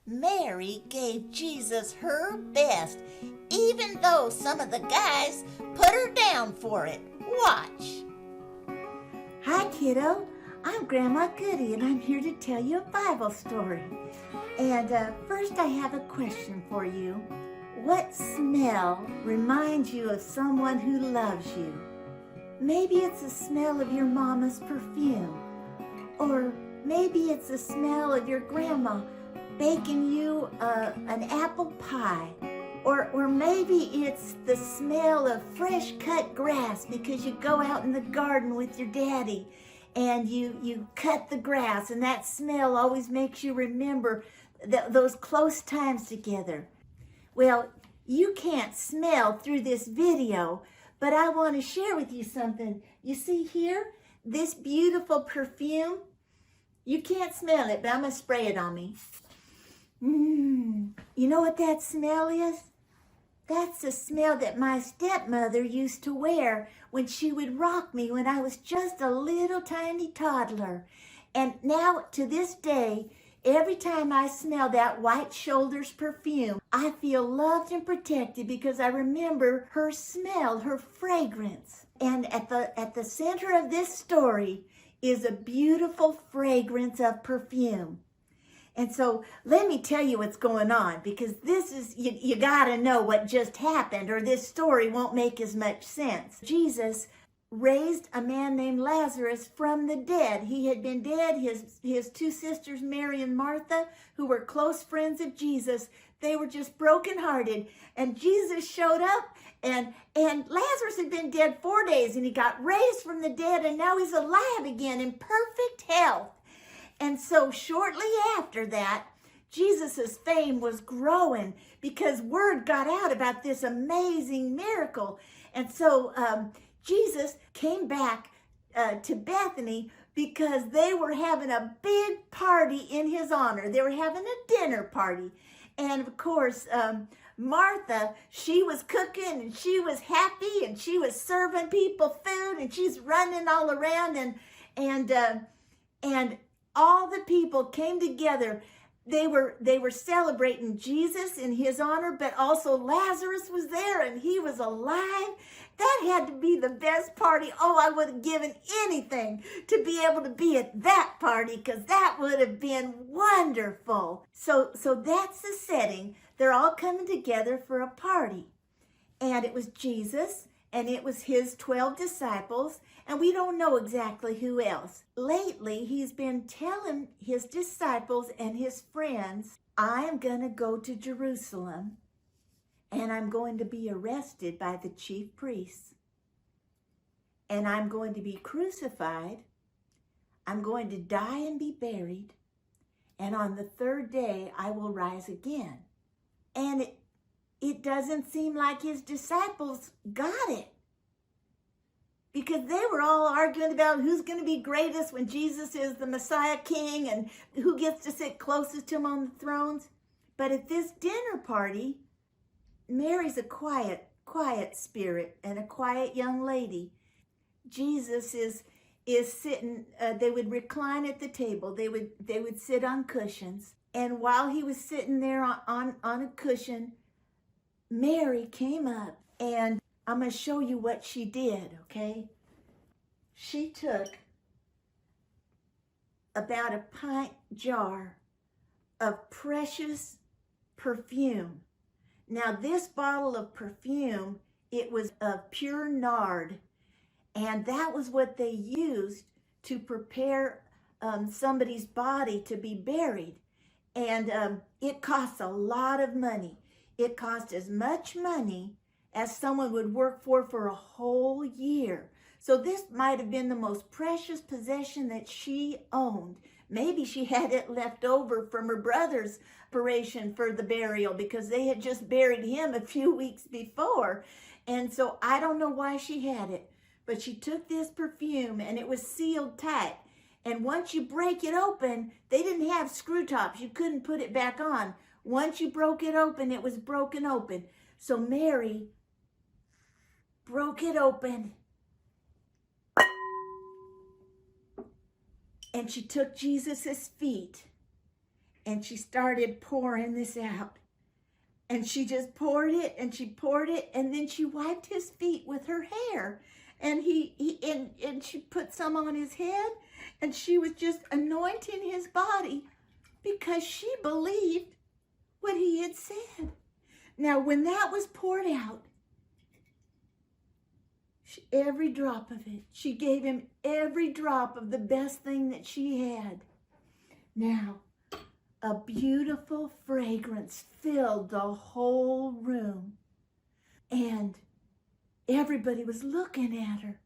Mary gave Jesus her best, even though some of the guys put her down for it. Watch. Hi, kiddo. I'm Grandma Goodie, and I'm here to tell you a Bible story. And first, I have a question for you. What smell reminds you of someone who loves you? Maybe it's the smell of your mama's perfume. Or maybe it's the smell of your grandma baking you an apple pie. Or maybe it's the smell of fresh cut grass because you go out in the garden with your daddy and you cut the grass, and that smell always makes you remember those close times together. Well, you can't smell through this video, but I want to share with you something. You see here, this beautiful perfume? You can't smell it, but I'm going to spray it on me. You know what that smell is? That's the smell that my stepmother used to wear when she would rock me when I was just a little tiny toddler. And now, to this day, every time I smell that White Shoulders perfume, I feel loved and protected because I remember her smell, her fragrance. And at the center of this story is a beautiful fragrance of perfume. And so let me tell you what's going on, because this is, you gotta know what just happened or this story won't make as much sense. Jesus raised a man named Lazarus from the dead. He had been dead. His two sisters, Mary and Martha, who were close friends of Jesus, they were just brokenhearted. And Jesus showed up, and Lazarus had been dead 4 days, and he got raised from the dead, and now he's alive again in perfect health. And so shortly after that, Jesus' fame was growing because word got out about this amazing miracle. And so Jesus came back to Bethany because they were having a big party in his honor. They were having a dinner party. And of course, Martha, she was cooking and she was happy and she was serving people food and she's running all around and all the people came together. They were celebrating Jesus in his honor, but also Lazarus was there and he was alive. That had to be the best party. Oh, I would have given anything to be able to be at that party because that would have been wonderful. So that's the setting. They're all coming together for a party. And it was Jesus and it was his 12 disciples, and we don't know exactly who else. Lately, he's been telling his disciples and his friends, I am going to go to Jerusalem, and I'm going to be arrested by the chief priests, and I'm going to be crucified, I'm going to die and be buried, and on the third day, I will rise again. And it doesn't seem like his disciples got it, because they were all arguing about who's going to be greatest when Jesus is the Messiah King and who gets to sit closest to him on the thrones. But at this dinner party, Mary's a quiet spirit and a quiet young lady. Jesus is sitting, they would recline at the table. They would sit on cushions. And while he was sitting there on a cushion, Mary came up, and I'm going to show you what she did, okay? She took about a pint jar of precious perfume. Now, this bottle of perfume, it was of pure nard, and that was what they used to prepare somebody's body to be buried. And it costs a lot of money. It cost as much money as someone would work for a whole year. So this might have been the most precious possession that she owned. Maybe she had it left over from her brother's preparation for the burial because they had just buried him a few weeks before. And so I don't know why she had it, but she took this perfume and it was sealed tight. And once you break it open, they didn't have screw tops. You couldn't put it back on. Once you broke it open, it was broken open. So Mary broke it open. And she took Jesus's feet and she started pouring this out. And she just poured it, and she poured it, and then she wiped his feet with her hair. And and she put some on his head, and she was just anointing his body because she believed what he had said. Now, when that was poured out, every drop of it, she gave him every drop of the best thing that she had. Now, a beautiful fragrance filled the whole room, and everybody was looking at her.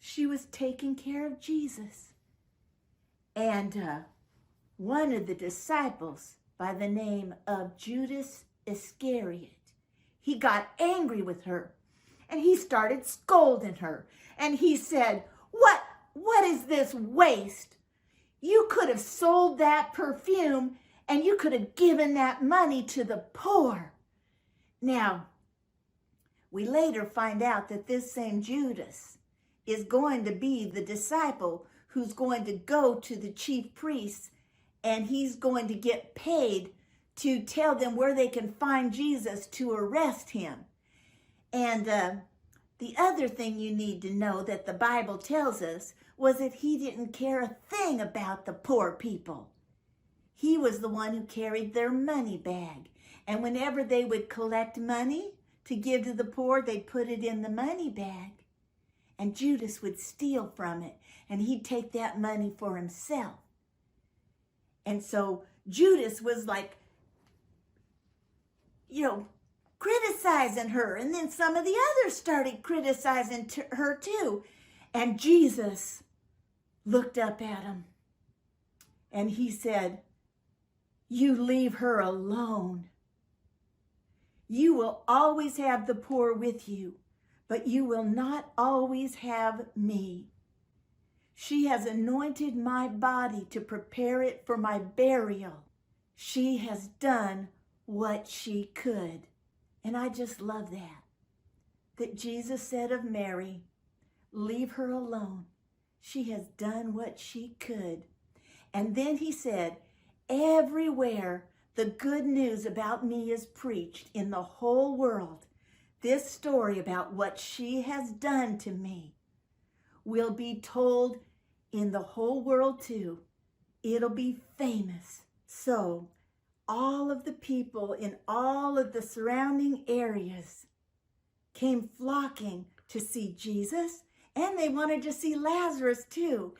She was taking care of Jesus. And one of the disciples by the name of Judas Iscariot, he got angry with her, and he started scolding her. And he said, what is this waste? You could have sold that perfume, and you could have given that money to the poor. Now, we later find out that this same Judas is going to be the disciple who's going to go to the chief priests, and he's going to get paid to tell them where they can find Jesus to arrest him. And the other thing you need to know that the Bible tells us was that he didn't care a thing about the poor people. He was the one who carried their money bag. And whenever they would collect money to give to the poor, they'd put it in the money bag. And Judas would steal from it, and he'd take that money for himself. And so Judas was like, criticizing her. And then some of the others started criticizing her too. And Jesus looked up at him, and he said, "You leave her alone. You will always have the poor with you, but you will not always have me. She has anointed my body to prepare it for my burial. She has done what she could." And I just love that Jesus said of Mary, "Leave her alone. She has done what she could." And then he said, "Everywhere the good news about me is preached in the whole world, this story about what she has done to me will be told in the whole world too. It'll be famous." So all of the people in all of the surrounding areas came flocking to see Jesus, and they wanted to see Lazarus too.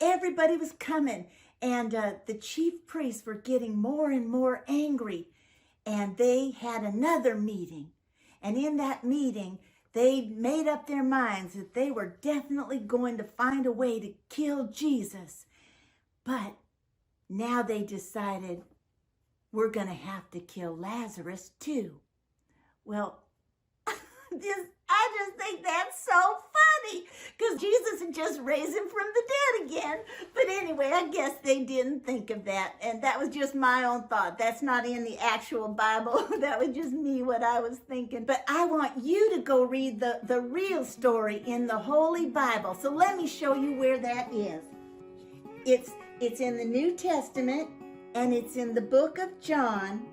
Everybody was coming, and the chief priests were getting more and more angry, and they had another meeting. And in that meeting, they made up their minds that they were definitely going to find a way to kill Jesus. But now they decided, we're going to have to kill Lazarus too. Well, I just think that's so funny, because Jesus had just raised him from the dead again. But anyway, I guess they didn't think of that, and that was just my own thought. That's not in the actual Bible. That was just me, what I was thinking. But I want you to go read the real story in the Holy Bible. So let me show you where that is. It's in the New Testament, and it's in the book of John,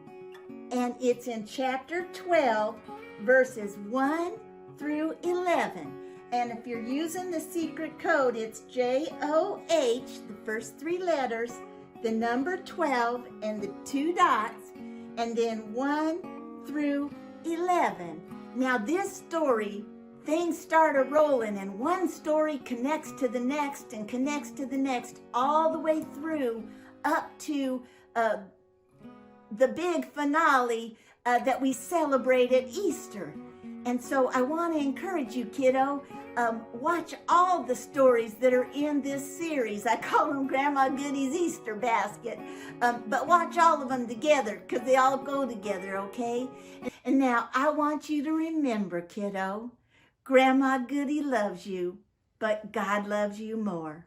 and it's in chapter 12, verses 1 through 11. And if you're using the secret code, it's JOH, the first three letters, the number 12, and the 2 dots, and then 1 through 11. Now this story, things start a-rolling, and one story connects to the next and connects to the next, all the way through up to the big finale that we celebrate at Easter. And so I want to encourage you, kiddo, watch all the stories that are in this series. I call them Grandma Goodie's Easter basket. But watch all of them together, because they all go together, okay? And now I want you to remember, kiddo, Grandma Goodie loves you, but God loves you more.